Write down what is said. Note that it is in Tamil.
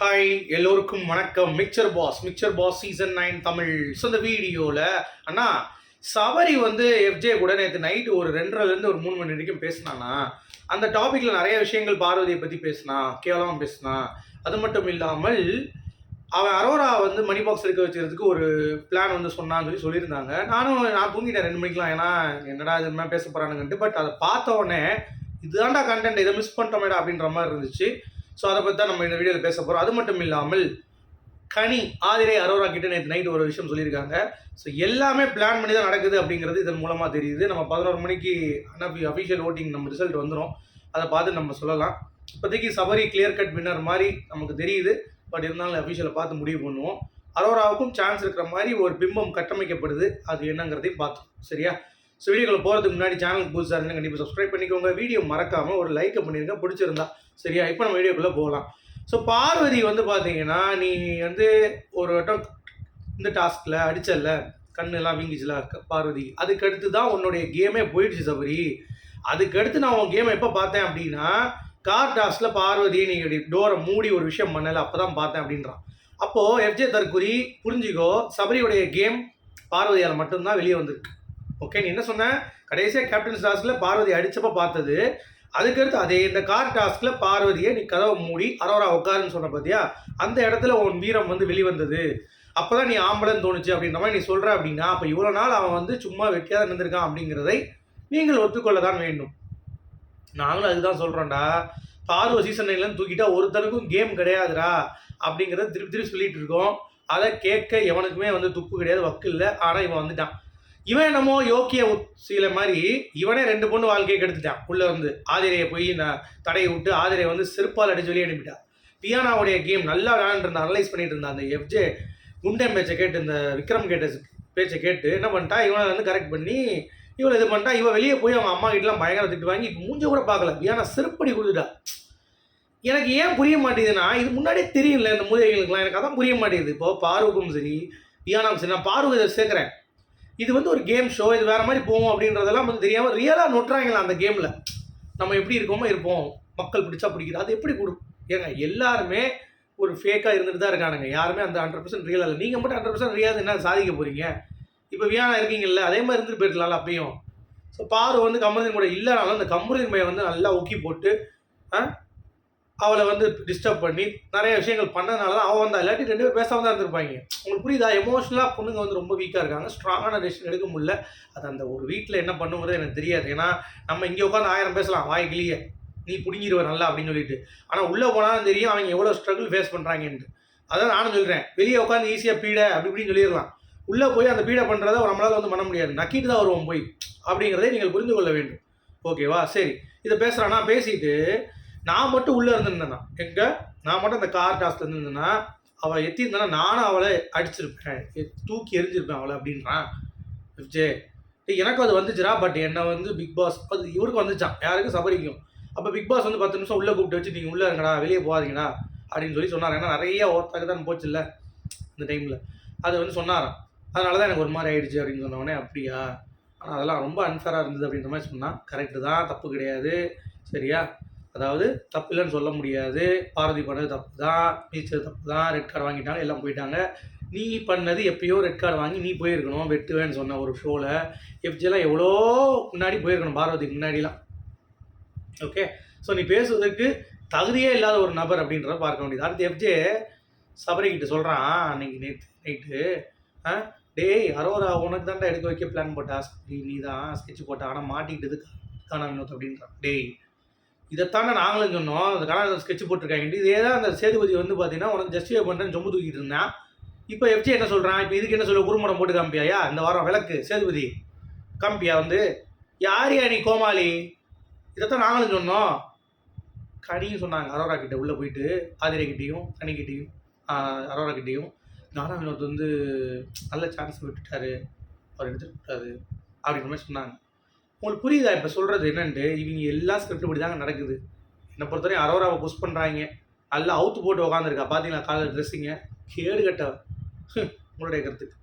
ஹாய் எல்லோருக்கும் வணக்கம். மிக்சர் பாஸ் சீசன் 9 தமிழ். ஸோ இந்த வீடியோவில் அண்ணா சபரி வந்து எஃப்ஜே கூட நேற்று நைட்டு ஒரு 2:30லேருந்து ஒரு 3 மணி வரைக்கும் பேசினானா. அந்த டாப்பிக்கில் நிறைய விஷயங்கள் பார்வதியை பற்றி பேசினான், கேவலமாக பேசினான். அது மட்டும் இல்லாமல் அவன் அரோரா வந்து மணி பாக்ஸ் எடுக்க வச்சுக்கிறதுக்கு ஒரு பிளான் வந்து சொன்னான்னு சொல்லியிருந்தாங்க. நான் தூங்கிட்டேன் 2 மணிக்கெலாம். ஏன்னா என்னடா இது மாதிரி பேச போகிறானுங்கன்ட்டு. பட் அதை பார்த்த உடனே இதுதான்டா கண்டென்ட், இதை மிஸ் பண்ணிட்டோமேடா அப்படின்ற மாதிரி இருந்துச்சு. ஸோ அதை பற்றி தான் நம்ம இந்த வீடியோவில் பேச போகிறோம். அது மட்டும் இல்லாமல் கனி ஆதிரை அரோரா கிட்ட நேற்று நைட் ஒரு விஷயம் சொல்லியிருக்காங்க. ஸோ எல்லாமே பிளான் பண்ணி தான் நடக்குது அப்படிங்கிறது இதன் மூலமாக தெரியுது. நம்ம 11 மணிக்கு அஃபிஷியல் ஓட்டிங் நம்ம ரிசல்ட் வந்துடும். அதை பார்த்து நம்ம சொல்லலாம். இப்போதைக்கு சபரி கிளியர் கட் வின்னர் மாதிரி நமக்கு தெரியுது. பட் இருந்தாலும் அஃபிஷியலை பார்த்து முடிவு பண்ணுவோம். அரோராவுக்கும் சான்ஸ் இருக்கிற மாதிரி ஒரு பிம்பம் கட்டமைக்கப்படுது. அது என்னங்கிறதையும் பார்த்தோம். சரியா? ஸோ வீடியோக்குள்ள போகிறதுக்கு முன்னாடி சேனலுக்கு புதுசாக இருந்தால் கண்டிப்பாக சப்ஸ்கிரைப் பண்ணிக்கோங்க. வீடியோ மறக்காமல் ஒரு லைக்கை பண்ணிடுங்க பிடிச்சிருந்தா. சரியா? இப்போ நம்ம வீடியோக்குள்ளே போகலாம். ஸோ பார்வதி வந்து பார்த்தீங்கன்னா, நீ வந்து ஒரு வட்டம் இந்த டாஸ்கில் அடிச்சல, கண்ணெல்லாம் வீங்கிச்சுல பார்வதி, அதுக்கடுத்து தான் உன்னுடைய கேமே போயிடுச்சு சபரி. அதுக்கடுத்து நான் உன் கேமை எப்போ பார்த்தேன் அப்படின்னா, கார் டாஸ்கில் பார்வதியை நீங்கள் டோரை மூடி ஒரு விஷயம் பண்ணலை, அப்போ தான் பார்த்தேன் அப்படின்றான். அப்போது எஃப்ஜே தற்குறி புரிஞ்சிக்கோ, சபரியுடைய கேம் பார்வதியால் மட்டும்தான் வெளியே வந்திருக்கு. ஓகே, நீ என்ன சொன்ன? கடைசியாக கேப்டன் டாஸ்கில் பார்வதி அடித்தப்போ பார்த்தது. அதுக்கடுத்து அதே இந்த கார் டாஸ்கில் பார்வதியை நீ கதவை மூடி அரோரா உட்காருன்னு சொன்ன பார்த்தியா, அந்த இடத்துல உன் வீரம் வந்து வெளிவந்தது. அப்போ தான் நீ ஆம்பளைன்னு தோணுச்சு அப்படின்ற மாதிரி நீ சொல்கிற அப்படின்னா, அப்போ இவ்வளோ நாள் அவன் வந்து சும்மா வெட்டியாக இருந்திருக்கான் அப்படிங்கிறதை நீங்கள் ஒத்துக்கொள்ள தான் வேண்டும். நாங்களும் அதுதான் சொல்கிறோம்டா. பார்வ சீசன் 9 தூக்கிட்டா ஒருத்தனுக்கும் கேம் கிடையாதுடா அப்படிங்கிறத திருப்பி திருப்பி சொல்லிட்டு இருக்கோம். அதை கேட்க எவனுக்குமே வந்து துப்பு கிடையாது, வக்கு இல்லை. ஆனால் இவன் வந்துட்டான். இவன் என்னமோ யோக்கிய சீலை மாதிரி இவனே 2 பொண்ணு வாழ்க்கையை கெடுத்துட்டான். உள்ளே வந்து ஆதிரையை போய் நான் தடையை விட்டு ஆதிரையை வந்து செருப்பால் அடிச்சு வெளியே அனுப்பிட்டான். பியானாவுடைய கேம் நல்லா விளையாண்டு அனலைஸ் பண்ணிட்டு இருந்தான். அந்த எஃப்ஜே குண்டன் பேச்சை கேட்டு, இந்த விக்ரம் கேட்ட பேச்சை கேட்டு என்ன பண்ணிட்டா, இவனை வந்து கரெக்ட் பண்ணி இவனை இது பண்ணிட்டா. இவன் வெளியே போய் அவங்க அம்மா கிட்டலாம் பயங்கர திட்டு வாங்கி மூஞ்ச கூட பார்க்கல. பியானா செருப்படி கொடுத்துட்டா. எனக்கு ஏன் புரிய மாட்டேங்குதுன்னா, இது முன்னாடியே தெரியும்ல இந்த மூதைகளுக்குலாம். எனக்கு அதான் புரிய மாட்டேங்குது. இப்போ பார்வுக்கும் சரி பியானாவும் சரி, நான் பார்வை இதை சேர்க்குறேன். இது வந்து ஒரு கேம் ஷோ, இது வேறு மாதிரி போவோம் அப்படின்றதெல்லாம் வந்து தெரியாமல் ரியலாக நொட்டுறாங்களா அந்த கேமில். நம்ம எப்படி இருக்கோமோ இருப்போம், மக்கள் பிடிச்சா பிடிக்குது, அது எப்படி ஏங்க எல்லாருமே ஒரு ஃபேக்காக இருந்துட்டு தான் இருக்கானுங்க. யாருமே அந்த 100% ரியலாக இல்லை. நீங்கள் மட்டும் 100% ரியால் என்ன சாதிக்க போகிறீங்க? இப்போ வியானா இருக்கீங்கல்ல, அதே மாதிரி இருந்துட்டு போயிருக்கலாம்ல அப்பயும். ஸோ பாரு வந்து கமருதீன் கூட இல்லைனாலும் அந்த கமருதீன் பையன் வந்து நல்லா ஊக்கி போட்டு அவளை வந்து டிஸ்டர்ப் பண்ணி நிறைய விஷயங்கள் பண்ணதுனால தான் அவன் வந்தா. இல்லாட்டி 2 பேர் பேசாமல் தான் இருந்திருப்பாங்க. உங்களுக்கு புரியுதா? எமோஷனலாக பொண்ணுங்க வந்து ரொம்ப வீக்காக இருக்காங்க. ஸ்ட்ராங்கான டெசிஷன் எடுக்க முடியல. அது அந்த ஒரு வீட்டில் என்ன பண்ணுங்கிறது எனக்கு தெரியாது. ஏன்னா நம்ம இங்கே உட்காந்து 1000 பேசலாம் வாய் கிளியே, நீ பிடிங்கிடுவ நல்லா அப்படின்னு சொல்லிட்டு. ஆனால் உள்ளே போனாலும் தெரியும் அவங்க எவ்வளோ ஸ்ட்ரகிள் ஃபேஸ் பண்ணுறாங்கன்ட்டு. அதான் நானும் சொல்கிறேன். வெளியே உட்காந்து ஈஸியாக பீடை அப்படி இப்படின்னு சொல்லிடலாம். உள்ளே போய் அந்த பீடை பண்ணுறதை நம்மளால் வந்து பண்ண முடியாது. நக்கிட்டு தான் வருவோம் போய். அப்படிங்கிறதை நீங்கள் புரிந்து கொள்ள வேண்டும். ஓகேவா? சரி, இதை பேசுகிறான்னா பேசிட்டு நான் மட்டும் உள்ளே இருந்திருந்தேன்னா, நான் மட்டும் அந்த கார் டாஸ்ல இருந்திருந்தேன்னா, அவள் எத்திருந்தேன்னா நானும் அவளை அடிச்சிருப்பேன், தூக்கி எரிஞ்சிருப்பேன் அவளை அப்படின்றான் விஜய். எனக்கும் அது வந்துச்சுரா. பட் என்னை வந்து பிக் பாஸ் அது இவருக்கு வந்துச்சான், யாருக்கும் சபரிக்கும். அப்போ பிக் பாஸ் வந்து 10 நிமிஷம் உள்ளே கூப்பிட்டு வச்சு நீங்கள் உள்ளே இருங்கடா, வெளியே போகாதீங்கடா அப்படின்னு சொல்லி சொன்னார். ஏன்னா நிறைய ஓர்த்தாக்கு தான் போச்சு இல்லை அந்த டைமில். அது வந்து சொன்னாராம். அதனால தான் எனக்கு ஒரு மாதிரி ஆயிடுச்சு அப்படின்னு சொன்னவொடனே, அப்படியா, ஆனால் அதெல்லாம் ரொம்ப அன்ஃபேராக இருந்தது அப்படின்ற மாதிரி சொன்னான். கரெக்டு தான், தப்பு கிடையாது. சரியா? அதாவது தப்பு இல்லைன்னு சொல்ல முடியாது. பார்வதி பண்ணது தப்பு தான், நீச்சல் தப்பு தான், ரெட் கார்டு வாங்கிட்டாங்க, எல்லாம் போயிட்டாங்க. நீ பண்ணது எப்பயோ ரெட் கார்டு வாங்கி நீ போயிருக்கணும், வெட்டுவேன்னு சொன்ன ஒரு ஷோவில். எஃப்ஜிலாம் எவ்வளோ முன்னாடி போயிருக்கணும், பார்வதிக்கு முன்னாடிலாம். ஓகே, ஸோ நீ பேசுவதற்கு தகுதியே இல்லாத ஒரு நபர் அப்படின்றத பார்க்க வேண்டியது. அடுத்து எஃப்ஜே சபரிக்கிட்ட சொல்கிறான் அன்னைக்கு நேற்று நைட்டு, டேய் அரோரா உனக்கு தான்டா எடுக்க வைக்க பிளான் போட்டா, நீ தான் ஸ்கெட்ச் போட்டா, ஆனால் மாட்டிக்கிட்டது காணா வினோத் அப்படின்றான். டேய் இதைத்தானே நாங்களும் சொன்னோம், அந்த கலாச்சாரம் ஸ்கெட்ச் போட்டிருக்காங்க. இதே தான் அந்த சேதுபதி வந்து பார்த்தீங்கன்னா உனக்கு ஜஸ்டிஃபை பண்ணுறேன்னு சொம்பு தூக்கிட்டு இருந்தேன். இப்போ எஃப்ஜே என்ன சொல்கிறான்? இப்போ இதுக்கு என்ன சொல்ல, குறும்படம் போட்டு காமிப்பியா இந்த வாரம் விளக்கு சேதுபதி காமிப்பியா வந்து? யாரையா நீ கோமாளி? இதைத்தான் நாங்களும் சொன்னோம். கனியும் சொன்னாங்க அரோரா கிட்ட உள்ளே போயிட்டு, ஆதிரைக்கிட்டையும் கனிக்கிட்டையும் அரோரா கிட்டையும், கானா வினோத் வந்து நல்ல சான்ஸ் விட்டுட்டாரு, அவர் எடுத்துகிட்டு விட்டாரு அப்படின்ற மாதிரி சொன்னாங்க. உங்களுக்கு புரியுதா இப்போ சொல்கிறது என்னன்ட்டு? இவங்க எல்லா ஸ்கிரிப்ட் இப்படி தாங்க நடக்குது. என்னை பொறுத்தவரையும் அரோராவை புஷ் பண்ணுறாங்க. நல்லா அவுத்து போட்டு உட்காந்துருக்கா பார்த்தீங்களா, காலையில் ட்ரெஸ்ஸிங்க கேடு கட்ட. உங்களுடைய கருத்துக்கு